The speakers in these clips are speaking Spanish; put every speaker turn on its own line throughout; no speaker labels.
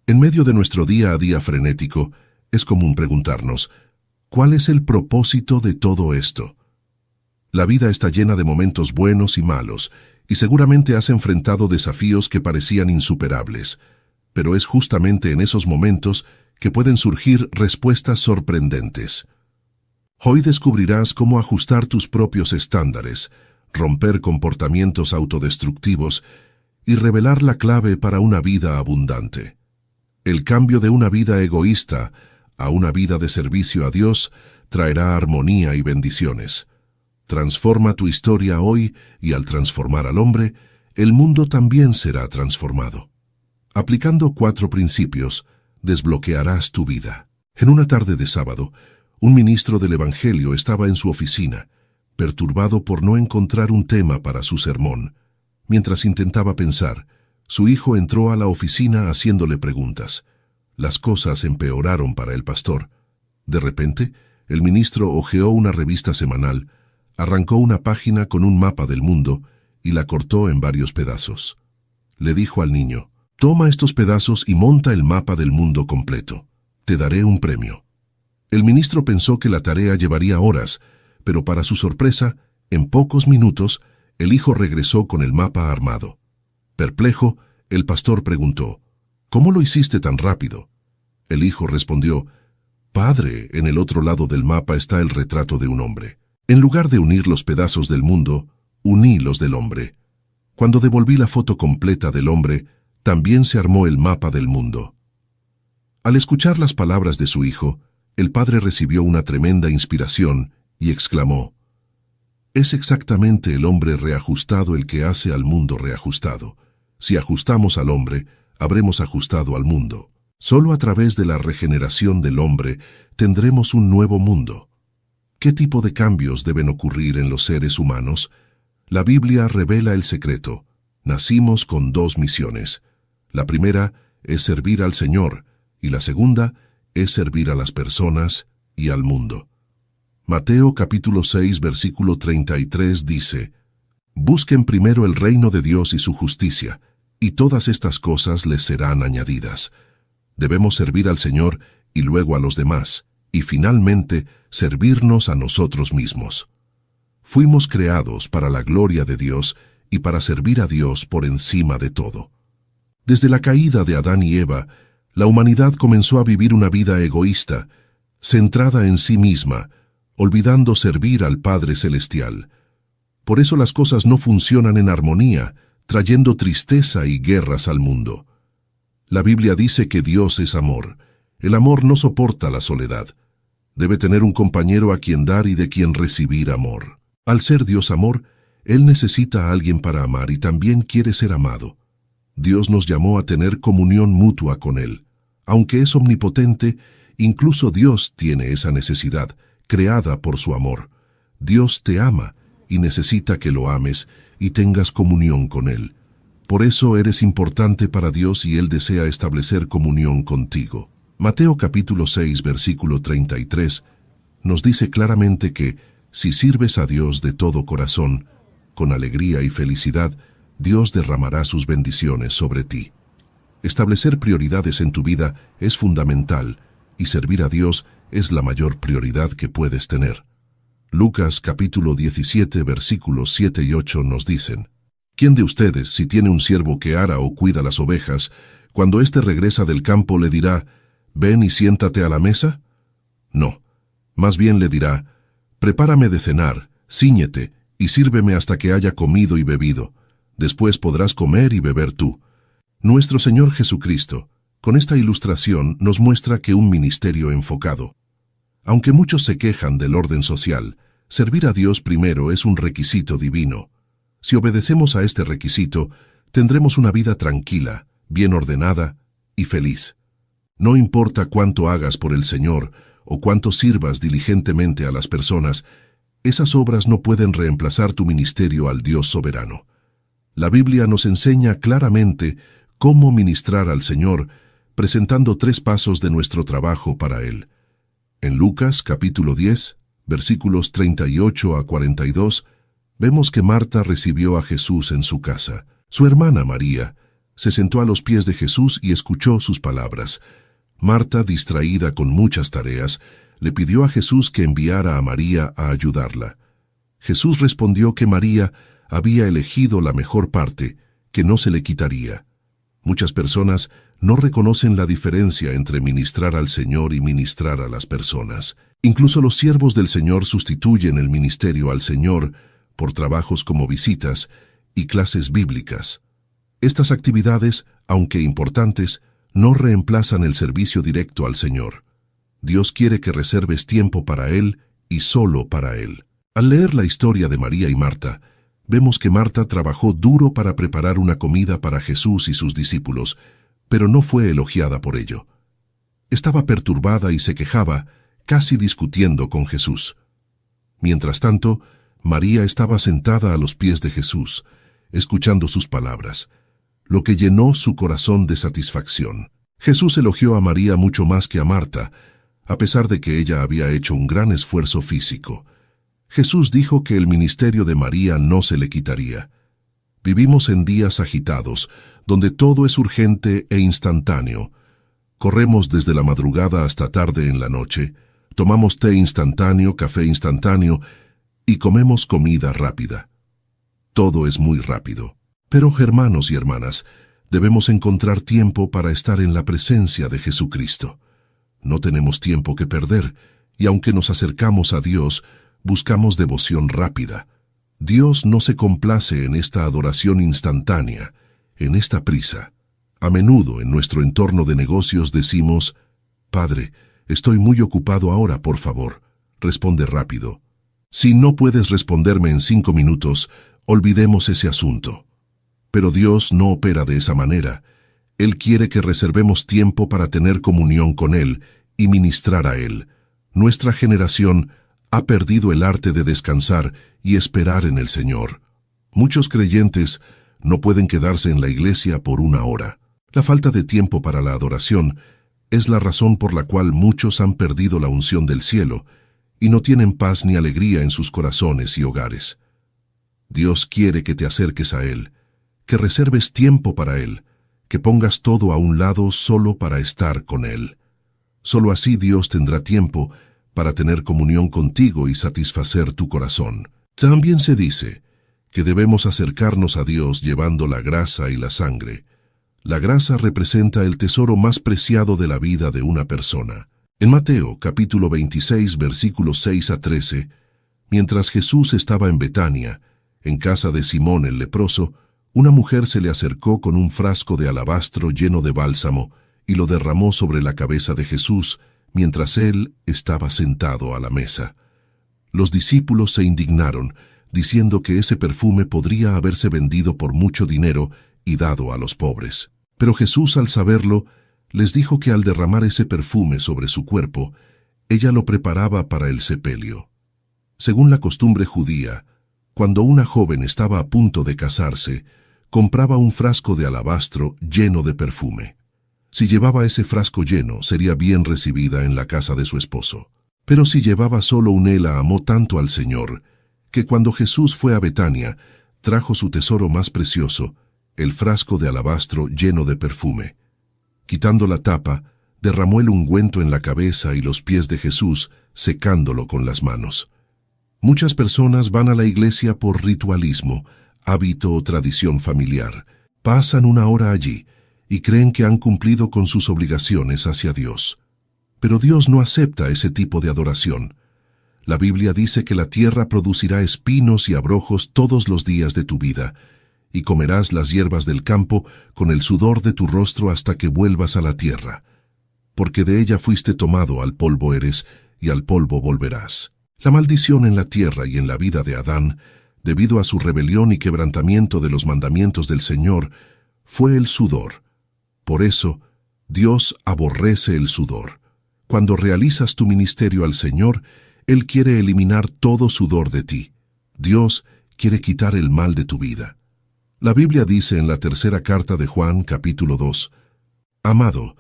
En medio de nuestro día a día frenético, es común preguntarnos, ¿cuál es el propósito de todo esto? La vida está llena de momentos buenos y malos, y seguramente has enfrentado desafíos que parecían insuperables, pero es justamente en esos momentos que pueden surgir respuestas sorprendentes. Hoy descubrirás cómo ajustar tus propios estándares, romper comportamientos autodestructivos y revelar la clave para una vida abundante. El cambio de una vida egoísta a una vida de servicio a Dios traerá armonía y bendiciones. Transforma tu historia hoy y al transformar al hombre, el mundo también será transformado. Aplicando 4 principios, desbloquearás tu vida. En una tarde de sábado, un ministro del Evangelio estaba en su oficina, perturbado por no encontrar un tema para su sermón. Mientras intentaba pensar, su hijo entró a la oficina haciéndole preguntas. Las cosas empeoraron para el pastor. De repente, el ministro hojeó una revista semanal, arrancó una página con un mapa del mundo y la cortó en varios pedazos. Le dijo al niño, «Toma estos pedazos y monta el mapa del mundo completo. Te daré un premio». El ministro pensó que la tarea llevaría horas, pero para su sorpresa, en pocos minutos, el hijo regresó con el mapa armado. Perplejo, el pastor preguntó, «¿Cómo lo hiciste tan rápido?» El hijo respondió, «Padre, en el otro lado del mapa está el retrato de un hombre. En lugar de unir los pedazos del mundo, uní los del hombre. Cuando devolví la foto completa del hombre, también se armó el mapa del mundo». Al escuchar las palabras de su hijo, el padre recibió una tremenda inspiración y exclamó, «Es exactamente el hombre reajustado el que hace al mundo reajustado. Si ajustamos al hombre, habremos ajustado al mundo. Solo a través de la regeneración del hombre tendremos un nuevo mundo». ¿Qué tipo de cambios deben ocurrir en los seres humanos? La Biblia revela el secreto. Nacimos con 2 misiones. La primera es servir al Señor y la segunda es servir a las personas y al mundo. Mateo capítulo 6 versículo 33 dice, «Busquen primero el reino de Dios y su justicia, y todas estas cosas les serán añadidas». Debemos servir al Señor y luego a los demás, y finalmente servirnos a nosotros mismos. Fuimos creados para la gloria de Dios y para servir a Dios por encima de todo. Desde la caída de Adán y Eva, la humanidad comenzó a vivir una vida egoísta, centrada en sí misma, olvidando servir al Padre Celestial. Por eso las cosas no funcionan en armonía, trayendo tristeza y guerras al mundo. La Biblia dice que Dios es amor. El amor no soporta la soledad. Debe tener un compañero a quien dar y de quien recibir amor. Al ser Dios amor, Él necesita a alguien para amar y también quiere ser amado. Dios nos llamó a tener comunión mutua con Él. Aunque es omnipotente, incluso Dios tiene esa necesidad, creada por su amor. Dios te ama y necesita que lo ames y tengas comunión con Él. Por eso eres importante para Dios y Él desea establecer comunión contigo. Mateo capítulo 6 versículo 33 nos dice claramente que, si sirves a Dios de todo corazón, con alegría y felicidad, Dios derramará sus bendiciones sobre ti. Establecer prioridades en tu vida es fundamental y servir a Dios es la mayor prioridad que puedes tener. Lucas capítulo 17 versículos 7 y 8 nos dicen, «¿Quién de ustedes, si tiene un siervo que ara o cuida las ovejas, cuando éste regresa del campo le dirá, «Ven y siéntate a la mesa»? No, más bien le dirá, «Prepárame de cenar, cíñete y sírveme hasta que haya comido y bebido. Después podrás comer y beber tú». Nuestro Señor Jesucristo, con esta ilustración, nos muestra que un ministerio enfocado. Aunque muchos se quejan del orden social, servir a Dios primero es un requisito divino. Si obedecemos a este requisito, tendremos una vida tranquila, bien ordenada y feliz. No importa cuánto hagas por el Señor o cuánto sirvas diligentemente a las personas, esas obras no pueden reemplazar tu ministerio al Dios soberano. La Biblia nos enseña claramente cómo ministrar al Señor, presentando 3 pasos de nuestro trabajo para Él. En Lucas capítulo 10, versículos 38 a 42, vemos que Marta recibió a Jesús en su casa. Su hermana María Se sentó a los pies de Jesús y escuchó sus palabras. Marta, distraída con muchas tareas, le pidió a Jesús que enviara a María a ayudarla. Jesús respondió que María había elegido la mejor parte, que no se le quitaría. Muchas personas no reconocen la diferencia entre ministrar al Señor y ministrar a las personas. Incluso los siervos del Señor sustituyen el ministerio al Señor por trabajos como visitas y clases bíblicas. Estas actividades, aunque importantes, no reemplazan el servicio directo al Señor. Dios quiere que reserves tiempo para Él y solo para Él. Al leer la historia de María y Marta, vemos que Marta trabajó duro para preparar una comida para Jesús y sus discípulos, pero no fue elogiada por ello. Estaba perturbada y se quejaba, casi discutiendo con Jesús. Mientras tanto, María estaba sentada a los pies de Jesús, escuchando sus palabras, lo que llenó su corazón de satisfacción. Jesús elogió a María mucho más que a Marta, a pesar de que ella había hecho un gran esfuerzo físico. Jesús dijo que el ministerio de María no se le quitaría. Vivimos en días agitados, donde todo es urgente e instantáneo. Corremos desde la madrugada hasta tarde en la noche, tomamos té instantáneo, café instantáneo y comemos comida rápida. Todo es muy rápido. Pero, hermanos y hermanas, debemos encontrar tiempo para estar en la presencia de Jesucristo. No tenemos tiempo que perder, y aunque nos acercamos a Dios, buscamos devoción rápida. Dios no se complace en esta adoración instantánea, en esta prisa. A menudo en nuestro entorno de negocios decimos, «Padre, estoy muy ocupado ahora, por favor, responde rápido». Si no puedes responderme en 5 minutos, olvidemos ese asunto. Pero Dios no opera de esa manera. Él quiere que reservemos tiempo para tener comunión con Él y ministrar a Él. Nuestra generación ha perdido el arte de descansar y esperar en el Señor. Muchos creyentes no pueden quedarse en la iglesia por 1 hora. La falta de tiempo para la adoración es la razón por la cual muchos han perdido la unción del cielo y no tienen paz ni alegría en sus corazones y hogares. Dios quiere que te acerques a Él, que reserves tiempo para Él, que pongas todo a un lado solo para estar con Él. Solo así Dios tendrá tiempo para tener comunión contigo y satisfacer tu corazón. También se dice que debemos acercarnos a Dios llevando la grasa y la sangre. La grasa representa el tesoro más preciado de la vida de una persona. En Mateo, capítulo 26, versículos 6 a 13, mientras Jesús estaba en Betania, en casa de Simón el leproso, una mujer se le acercó con un frasco de alabastro lleno de bálsamo y lo derramó sobre la cabeza de Jesús mientras él estaba sentado a la mesa. Los discípulos se indignaron, diciendo que ese perfume podría haberse vendido por mucho dinero y dado a los pobres. Pero Jesús, al saberlo, les dijo que al derramar ese perfume sobre su cuerpo, ella lo preparaba para el sepelio. Según la costumbre judía, cuando una joven estaba a punto de casarse, compraba un frasco de alabastro lleno de perfume. Si llevaba ese frasco lleno, sería bien recibida en la casa de su esposo. Pero si llevaba solo un, ella amó tanto al Señor, que cuando Jesús fue a Betania, trajo su tesoro más precioso, el frasco de alabastro lleno de perfume. Quitando la tapa, derramó el ungüento en la cabeza y los pies de Jesús, secándolo con las manos. Muchas personas van a la iglesia por ritualismo, hábito o tradición familiar. Pasan 1 hora allí y creen que han cumplido con sus obligaciones hacia Dios. Pero Dios no acepta ese tipo de adoración. La Biblia dice que la tierra producirá espinos y abrojos todos los días de tu vida, y comerás las hierbas del campo con el sudor de tu rostro hasta que vuelvas a la tierra. Porque de ella fuiste tomado, al polvo eres, y al polvo volverás. La maldición en la tierra y en la vida de Adán, debido a su rebelión y quebrantamiento de los mandamientos del Señor, fue el sudor. Por eso, Dios aborrece el sudor. Cuando realizas tu ministerio al Señor, Él quiere eliminar todo sudor de ti. Dios quiere quitar el mal de tu vida. La Biblia dice en la 3ª carta de Juan, capítulo 2, «Amado,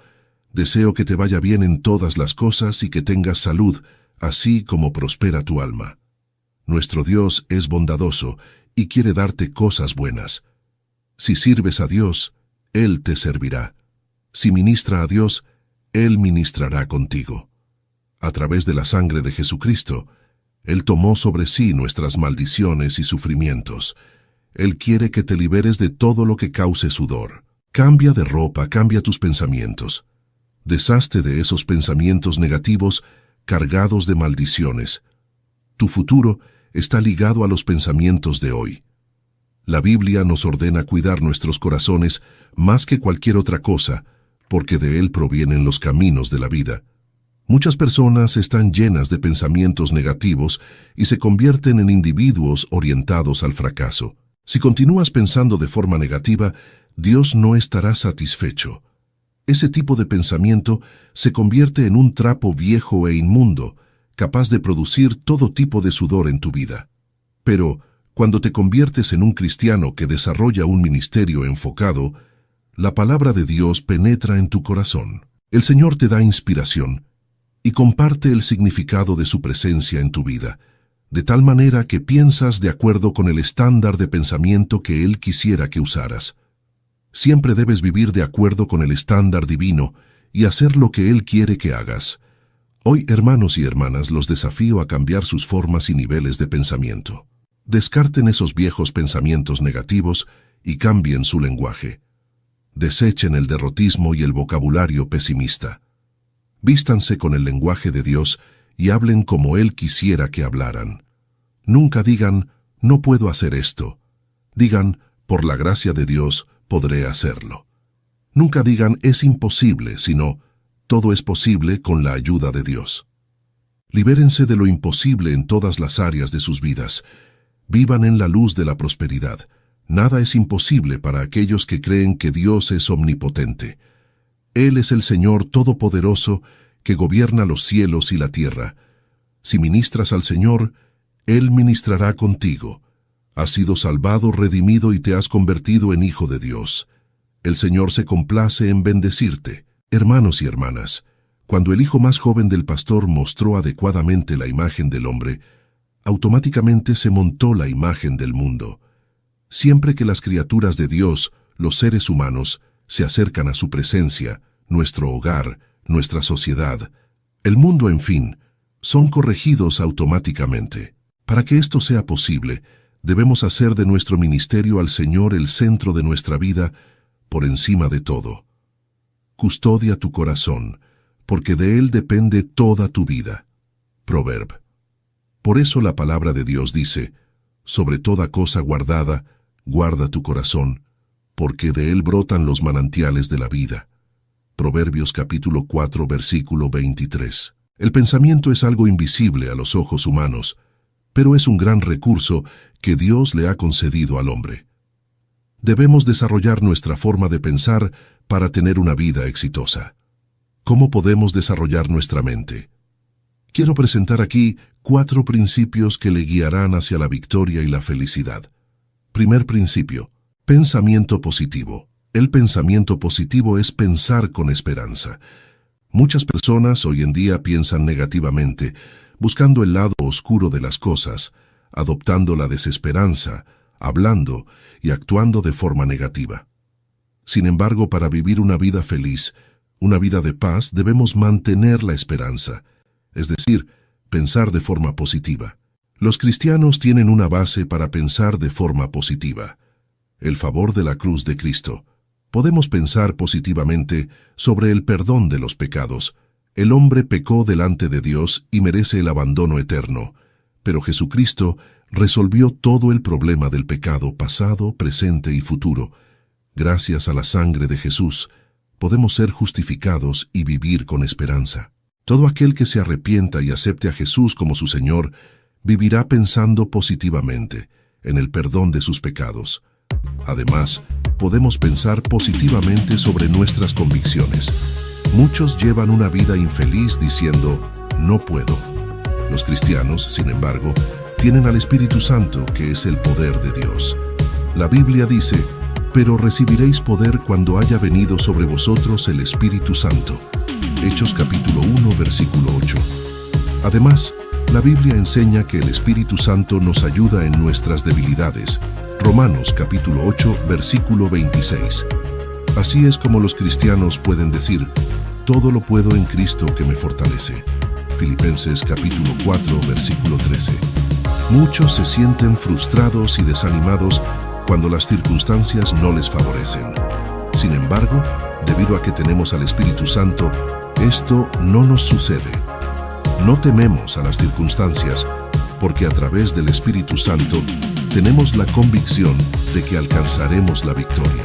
deseo que te vaya bien en todas las cosas y que tengas salud, así como prospera tu alma». Nuestro Dios es bondadoso y quiere darte cosas buenas. Si sirves a Dios, Él te servirá. Si ministra a Dios, Él ministrará contigo. A través de la sangre de Jesucristo, Él tomó sobre sí nuestras maldiciones y sufrimientos. Él quiere que te liberes de todo lo que cause sudor. Cambia de ropa, cambia tus pensamientos. Deshazte de esos pensamientos negativos cargados de maldiciones. Tu futuro está ligado a los pensamientos de hoy. La Biblia nos ordena cuidar nuestros corazones más que cualquier otra cosa, porque de él provienen los caminos de la vida. Muchas personas están llenas de pensamientos negativos y se convierten en individuos orientados al fracaso. Si continúas pensando de forma negativa, Dios no estará satisfecho. Ese tipo de pensamiento se convierte en un trapo viejo e inmundo, capaz de producir todo tipo de sudor en tu vida. Pero, cuando te conviertes en un cristiano que desarrolla un ministerio enfocado, la palabra de Dios penetra en tu corazón. El Señor te da inspiración y comparte el significado de su presencia en tu vida, de tal manera que piensas de acuerdo con el estándar de pensamiento que Él quisiera que usaras. Siempre debes vivir de acuerdo con el estándar divino y hacer lo que Él quiere que hagas. Hoy, hermanos y hermanas, los desafío a cambiar sus formas y niveles de pensamiento. Descarten esos viejos pensamientos negativos y cambien su lenguaje. Desechen el derrotismo y el vocabulario pesimista. Vístanse con el lenguaje de Dios y hablen como Él quisiera que hablaran. Nunca digan, no puedo hacer esto. Digan, por la gracia de Dios, podré hacerlo. Nunca digan, es imposible, sino, todo es posible con la ayuda de Dios. Libérense de lo imposible en todas las áreas de sus vidas. Vivan en la luz de la prosperidad. Nada es imposible para aquellos que creen que Dios es omnipotente. Él es el Señor Todopoderoso que gobierna los cielos y la tierra. Si ministras al Señor, Él ministrará contigo. Has sido salvado, redimido y te has convertido en hijo de Dios. El Señor se complace en bendecirte. Hermanos y hermanas, cuando el hijo más joven del pastor mostró adecuadamente la imagen del hombre, automáticamente se montó la imagen del mundo. Siempre que las criaturas de Dios, los seres humanos, se acercan a su presencia, nuestro hogar, nuestra sociedad, el mundo, en fin, son corregidos automáticamente. Para que esto sea posible, debemos hacer de nuestro ministerio al Señor el centro de nuestra vida, por encima de todo. Custodia tu corazón, porque de él depende toda tu vida. Proverb. Por eso la palabra de Dios dice, sobre toda cosa guardada, guarda tu corazón, porque de él brotan los manantiales de la vida. Proverbios capítulo 4, versículo 23. El pensamiento es algo invisible a los ojos humanos, pero es un gran recurso que Dios le ha concedido al hombre. Debemos desarrollar nuestra forma de pensar para tener una vida exitosa. ¿Cómo podemos desarrollar nuestra mente? Quiero presentar aquí 4 principios que le guiarán hacia la victoria y la felicidad. Primer principio, pensamiento positivo. El pensamiento positivo es pensar con esperanza. Muchas personas hoy en día piensan negativamente, buscando el lado oscuro de las cosas, adoptando la desesperanza, hablando y actuando de forma negativa. Sin embargo, para vivir una vida feliz, una vida de paz, debemos mantener la esperanza, es decir, pensar de forma positiva. Los cristianos tienen una base para pensar de forma positiva: el favor de la cruz de Cristo. Podemos pensar positivamente sobre el perdón de los pecados. El hombre pecó delante de Dios y merece el abandono eterno, pero Jesucristo resolvió todo el problema del pecado pasado, presente y futuro. Gracias a la sangre de Jesús, podemos ser justificados y vivir con esperanza. Todo aquel que se arrepienta y acepte a Jesús como su Señor, vivirá pensando positivamente en el perdón de sus pecados. Además, podemos pensar positivamente sobre nuestras convicciones. Muchos llevan una vida infeliz diciendo, no puedo. Los cristianos, sin embargo, tienen al Espíritu Santo, que es el poder de Dios. La Biblia dice, pero recibiréis poder cuando haya venido sobre vosotros el Espíritu Santo. Hechos capítulo 1, versículo 8. Además, la Biblia enseña que el Espíritu Santo nos ayuda en nuestras debilidades. Romanos capítulo 8, versículo 26. Así es como los cristianos pueden decir, todo lo puedo en Cristo que me fortalece. Filipenses capítulo 4, versículo 13. Muchos se sienten frustrados y desanimados cuando las circunstancias no les favorecen. Sin embargo, debido a que tenemos al Espíritu Santo, esto no nos sucede. No tememos a las circunstancias, porque a través del Espíritu Santo tenemos la convicción de que alcanzaremos la victoria.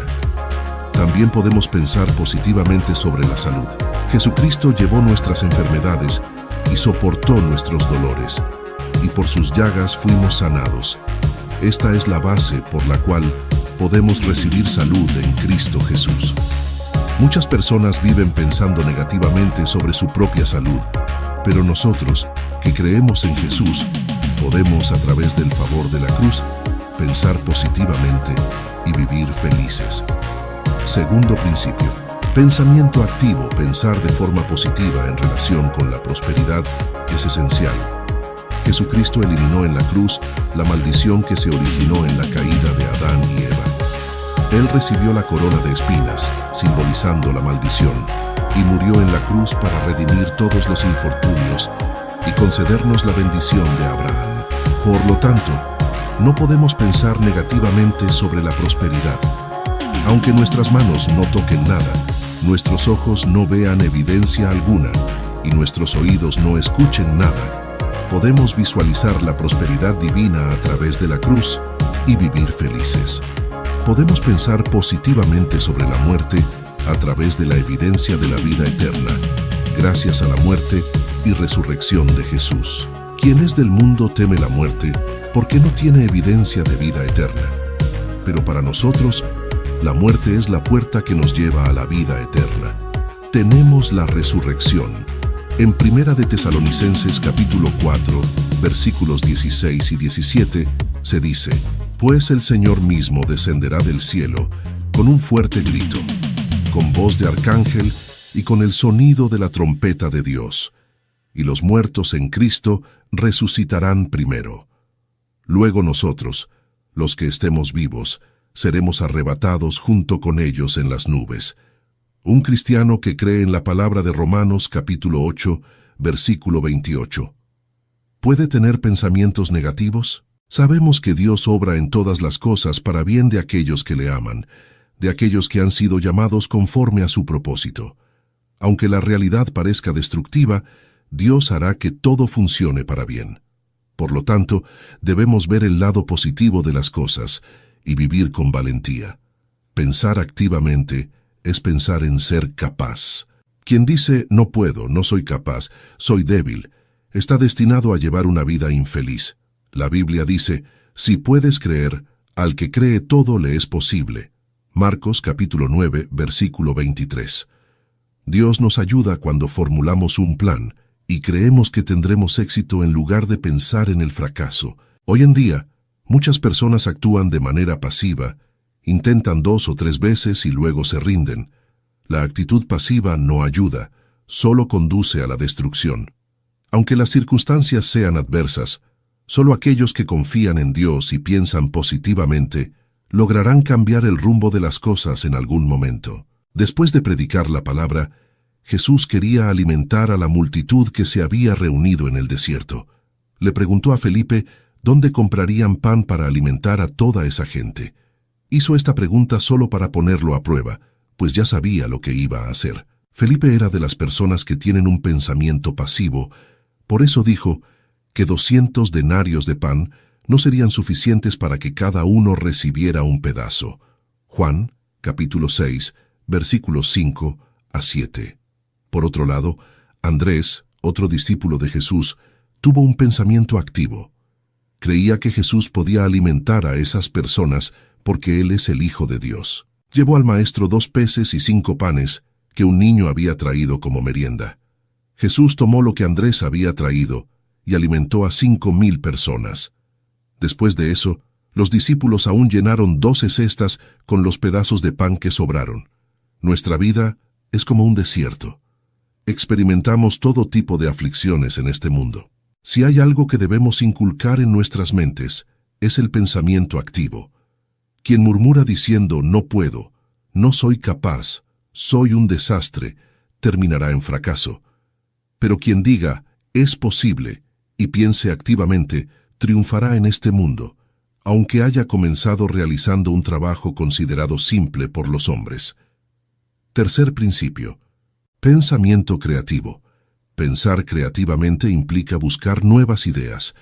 También podemos pensar positivamente sobre la salud. Jesucristo llevó nuestras enfermedades y soportó nuestros dolores, y por sus llagas fuimos sanados. Esta es la base por la cual podemos recibir salud en Cristo Jesús. Muchas personas viven pensando negativamente sobre su propia salud, pero nosotros, que creemos en Jesús, podemos, a través del favor de la cruz, pensar positivamente y vivir felices. Segundo principio. Pensamiento activo. Pensar de forma positiva en relación con la prosperidad es esencial. Jesucristo eliminó en la cruz la maldición que se originó en la caída de Adán y Eva. Él recibió la corona de espinas, simbolizando la maldición, y murió en la cruz para redimir todos los infortunios y concedernos la bendición de Abraham. Por lo tanto, no podemos pensar negativamente sobre la prosperidad. Aunque nuestras manos no toquen nada, nuestros ojos no vean evidencia alguna y nuestros oídos no escuchen nada, podemos visualizar la prosperidad divina a través de la cruz y vivir felices. Podemos pensar positivamente sobre la muerte a través de la evidencia de la vida eterna, gracias a la muerte y resurrección de Jesús. Quien es del mundo teme la muerte porque no tiene evidencia de vida eterna. Pero para nosotros, la muerte es la puerta que nos lleva a la vida eterna. Tenemos la resurrección. En Primera de Tesalonicenses capítulo 4, versículos 16 y 17, se dice: Pues el Señor mismo descenderá del cielo con un fuerte grito, con voz de arcángel y con el sonido de la trompeta de Dios, y los muertos en Cristo resucitarán primero. Luego nosotros, los que estemos vivos, seremos arrebatados junto con ellos en las nubes. Un cristiano que cree en la palabra de Romanos capítulo 8, versículo 28. ¿Puede tener pensamientos negativos? Sabemos que Dios obra en todas las cosas para bien de aquellos que le aman, de aquellos que han sido llamados conforme a su propósito. Aunque la realidad parezca destructiva, Dios hará que todo funcione para bien. Por lo tanto, debemos ver el lado positivo de las cosas y vivir con valentía. Pensar activamente es pensar en ser capaz. Quien dice no puedo, no soy capaz, soy débil, está destinado a llevar una vida infeliz. La Biblia dice, si puedes creer, al que cree todo le es posible. Marcos capítulo 9, versículo 23. Dios nos ayuda cuando formulamos un plan y creemos que tendremos éxito en lugar de pensar en el fracaso. Hoy en día, muchas personas actúan de manera pasiva, intentan 2 o 3 veces y luego se rinden. La actitud pasiva no ayuda, solo conduce a la destrucción. Aunque las circunstancias sean adversas, solo aquellos que confían en Dios y piensan positivamente lograrán cambiar el rumbo de las cosas en algún momento. Después de predicar la palabra, Jesús quería alimentar a la multitud que se había reunido en el desierto. Le preguntó a Felipe dónde comprarían pan para alimentar a toda esa gente. Hizo esta pregunta solo para ponerlo a prueba, pues ya sabía lo que iba a hacer. Felipe era de las personas que tienen un pensamiento pasivo, por eso dijo que 200 denarios de pan no serían suficientes para que cada uno recibiera un pedazo. Juan, capítulo 6, versículos 5 a 7. Por otro lado, Andrés, otro discípulo de Jesús, tuvo un pensamiento activo. Creía que Jesús podía alimentar a esas personas porque Él es el Hijo de Dios. Llevó al Maestro 2 peces y 5 panes que un niño había traído como merienda. Jesús tomó lo que Andrés había traído y alimentó a 5,000 personas. Después de eso, los discípulos aún llenaron 12 cestas con los pedazos de pan que sobraron. Nuestra vida es como un desierto. Experimentamos todo tipo de aflicciones en este mundo. Si hay algo que debemos inculcar en nuestras mentes, es el pensamiento activo. Quien murmura diciendo no puedo, no soy capaz, soy un desastre, terminará en fracaso. Pero quien diga, es posible, y piense activamente, triunfará en este mundo, aunque haya comenzado realizando un trabajo considerado simple por los hombres. Tercer principio. Pensamiento creativo. Pensar creativamente implica buscar nuevas ideas.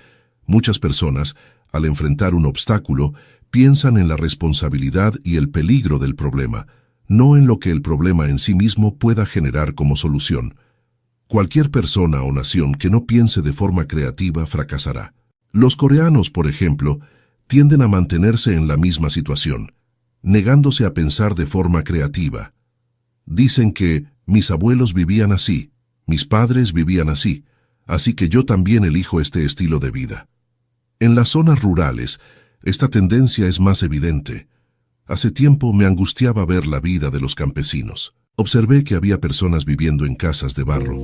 Muchas personas, al enfrentar un obstáculo, piensan en la responsabilidad y el peligro del problema, no en lo que el problema en sí mismo pueda generar como solución. Cualquier persona o nación que no piense de forma creativa fracasará. Los coreanos, por ejemplo, tienden a mantenerse en la misma situación, negándose a pensar de forma creativa. Dicen que mis abuelos vivían así, mis padres vivían así, así que yo también elijo este estilo de vida. En las zonas rurales, esta tendencia es más evidente. Hace tiempo me angustiaba ver la vida de los campesinos. Observé que había personas viviendo en casas de barro,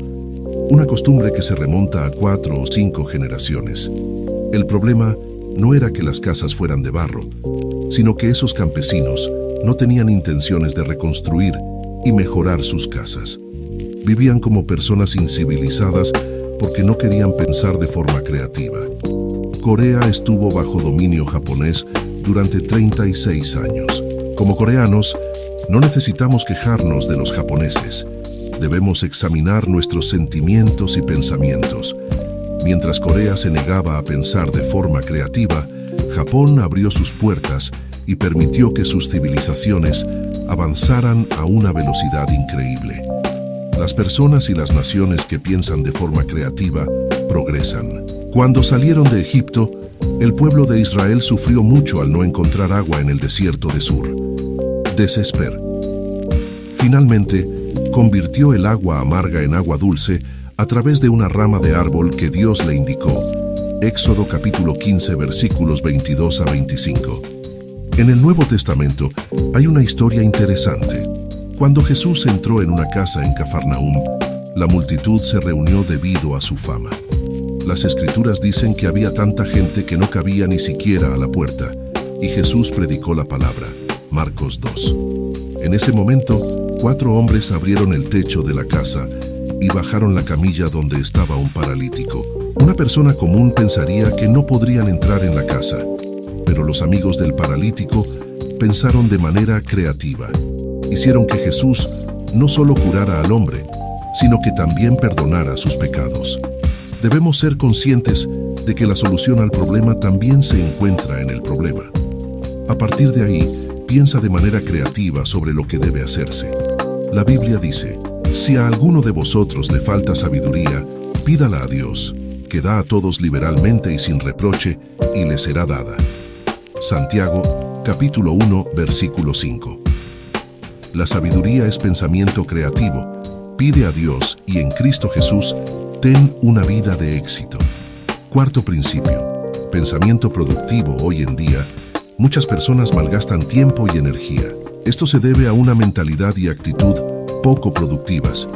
una costumbre que se remonta a 4 o 5 generaciones. El problema no era que las casas fueran de barro, sino que esos campesinos no tenían intenciones de reconstruir y mejorar sus casas. Vivían como personas incivilizadas porque no querían pensar de forma creativa. Corea estuvo bajo dominio japonés durante 36 años. Como coreanos, no necesitamos quejarnos de los japoneses. Debemos examinar nuestros sentimientos y pensamientos. Mientras Corea se negaba a pensar de forma creativa, Japón abrió sus puertas y permitió que sus civilizaciones avanzaran a una velocidad increíble. Las personas y las naciones que piensan de forma creativa progresan. Cuando salieron de Egipto, el pueblo de Israel sufrió mucho al no encontrar agua en el desierto de Sur. Desesper. Finalmente, convirtió el agua amarga en agua dulce a través de una rama de árbol que Dios le indicó. Éxodo capítulo 15, versículos 22 a 25. En el Nuevo Testamento hay una historia interesante. Cuando Jesús entró en una casa en Cafarnaúm, la multitud se reunió debido a su fama. Las Escrituras dicen que había tanta gente que no cabía ni siquiera a la puerta, y Jesús predicó la palabra. Marcos 2. En ese momento, 4 hombres abrieron el techo de la casa y bajaron la camilla donde estaba un paralítico. Una persona común pensaría que no podrían entrar en la casa, pero los amigos del paralítico pensaron de manera creativa. Hicieron que Jesús no solo curara al hombre, sino que también perdonara sus pecados. Debemos ser conscientes de que la solución al problema también se encuentra en el problema. A partir de ahí, piensa de manera creativa sobre lo que debe hacerse. La Biblia dice, si a alguno de vosotros le falta sabiduría, pídala a Dios, que da a todos liberalmente y sin reproche, y le será dada. Santiago, capítulo 1, versículo 5. La sabiduría es pensamiento creativo. Pide a Dios y en Cristo Jesús, ten una vida de éxito. Cuarto principio. Pensamiento productivo. Hoy en día, muchas personas malgastan tiempo y energía. Esto se debe a una mentalidad y actitud poco productivas.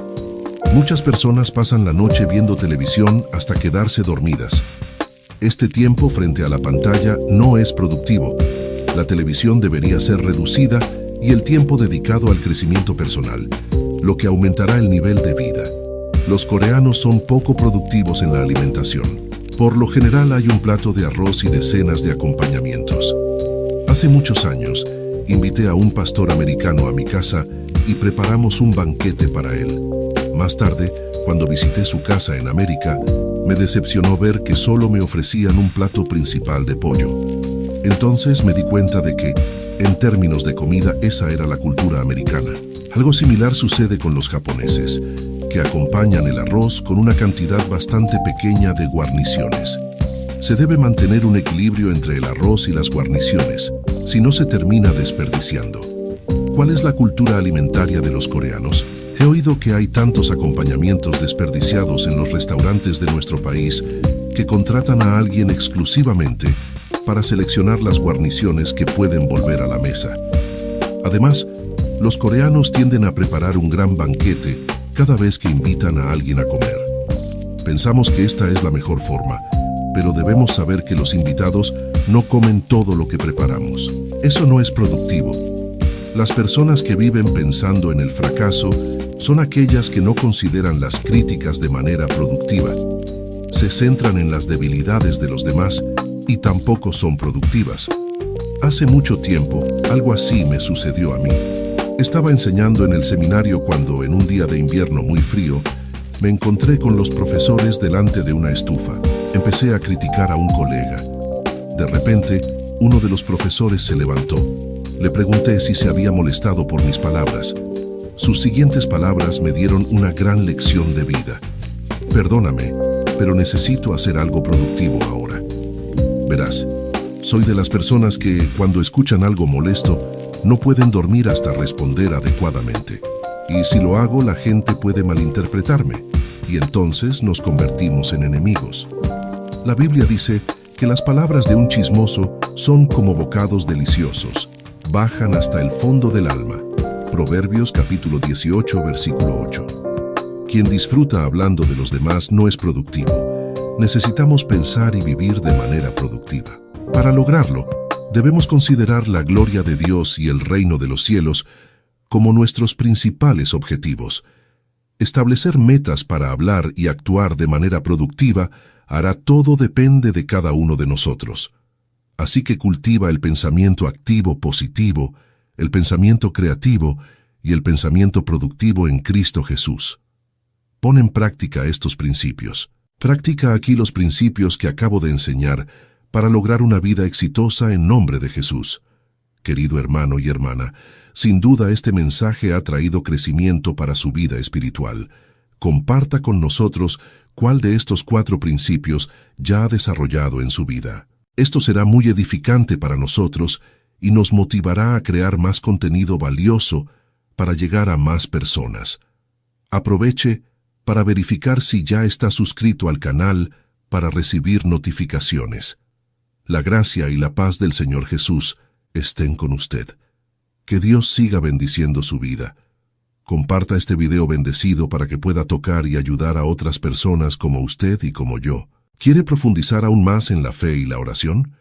Muchas personas pasan la noche viendo televisión hasta quedarse dormidas. Este tiempo frente a la pantalla no es productivo. La televisión debería ser reducida y el tiempo dedicado al crecimiento personal, lo que aumentará el nivel de vida. Los coreanos son poco productivos en la alimentación. Por lo general hay un plato de arroz y decenas de acompañamientos. Hace muchos años, invité a un pastor americano a mi casa y preparamos un banquete para él. Más tarde, cuando visité su casa en América, me decepcionó ver que solo me ofrecían un plato principal de pollo. Entonces me di cuenta de que, en términos de comida, esa era la cultura americana. Algo similar sucede con los japoneses, que acompañan el arroz con una cantidad bastante pequeña de guarniciones. Se debe mantener un equilibrio entre el arroz y las guarniciones, si no se termina desperdiciando. ¿Cuál es la cultura alimentaria de los coreanos? He oído que hay tantos acompañamientos desperdiciados en los restaurantes de nuestro país que contratan a alguien exclusivamente para seleccionar las guarniciones que pueden volver a la mesa. Además, los coreanos tienden a preparar un gran banquete cada vez que invitan a alguien a comer. Pensamos que esta es la mejor forma, pero debemos saber que los invitados no comen todo lo que preparamos. Eso no es productivo. Las personas que viven pensando en el fracaso son aquellas que no consideran las críticas de manera productiva. Se centran en las debilidades de los demás y tampoco son productivas. Hace mucho tiempo, algo así me sucedió a mí. Estaba enseñando en el seminario cuando, en un día de invierno muy frío, me encontré con los profesores delante de una estufa. Empecé a criticar a un colega. De repente, uno de los profesores se levantó. Le pregunté si se había molestado por mis palabras. Sus siguientes palabras me dieron una gran lección de vida. Perdóname, pero necesito hacer algo productivo ahora. Verás, soy de las personas que, cuando escuchan algo molesto, no pueden dormir hasta responder adecuadamente. Y si lo hago, la gente puede malinterpretarme, y entonces nos convertimos en enemigos. La Biblia dice que las palabras de un chismoso son como bocados deliciosos, bajan hasta el fondo del alma. Proverbios capítulo 18, versículo 8. Quien disfruta hablando de los demás no es productivo. Necesitamos pensar y vivir de manera productiva. Para lograrlo, debemos considerar la gloria de Dios y el reino de los cielos como nuestros principales objetivos. Establecer metas para hablar y actuar de manera productiva hará todo depende de cada uno de nosotros. Así que cultiva el pensamiento activo positivo, el pensamiento creativo y el pensamiento productivo en Cristo Jesús. Pon en práctica estos principios. Practica aquí los principios que acabo de enseñar para lograr una vida exitosa en nombre de Jesús. Querido hermano y hermana, sin duda este mensaje ha traído crecimiento para su vida espiritual. Comparta con nosotros cuál de estos 4 principios ya ha desarrollado en su vida. Esto será muy edificante para nosotros y nos motivará a crear más contenido valioso para llegar a más personas. Aproveche para verificar si ya está suscrito al canal para recibir notificaciones. La gracia y la paz del Señor Jesús estén con usted. Que Dios siga bendiciendo su vida. Comparta este video bendecido para que pueda tocar y ayudar a otras personas como usted y como yo. ¿Quiere profundizar aún más en la fe y la oración?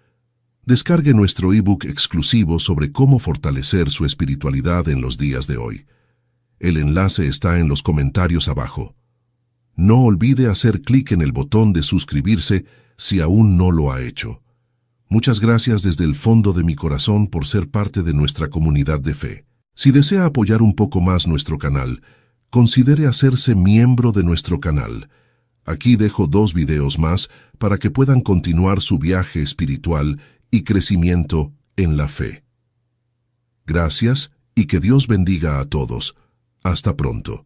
Descargue nuestro ebook exclusivo sobre cómo fortalecer su espiritualidad en los días de hoy. El enlace está en los comentarios abajo. No olvide hacer clic en el botón de suscribirse si aún no lo ha hecho. Muchas gracias desde el fondo de mi corazón por ser parte de nuestra comunidad de fe. Si desea apoyar un poco más nuestro canal, considere hacerse miembro de nuestro canal. Aquí dejo 2 videos más para que puedan continuar su viaje espiritual y crecimiento en la fe. Gracias y que Dios bendiga a todos. Hasta pronto.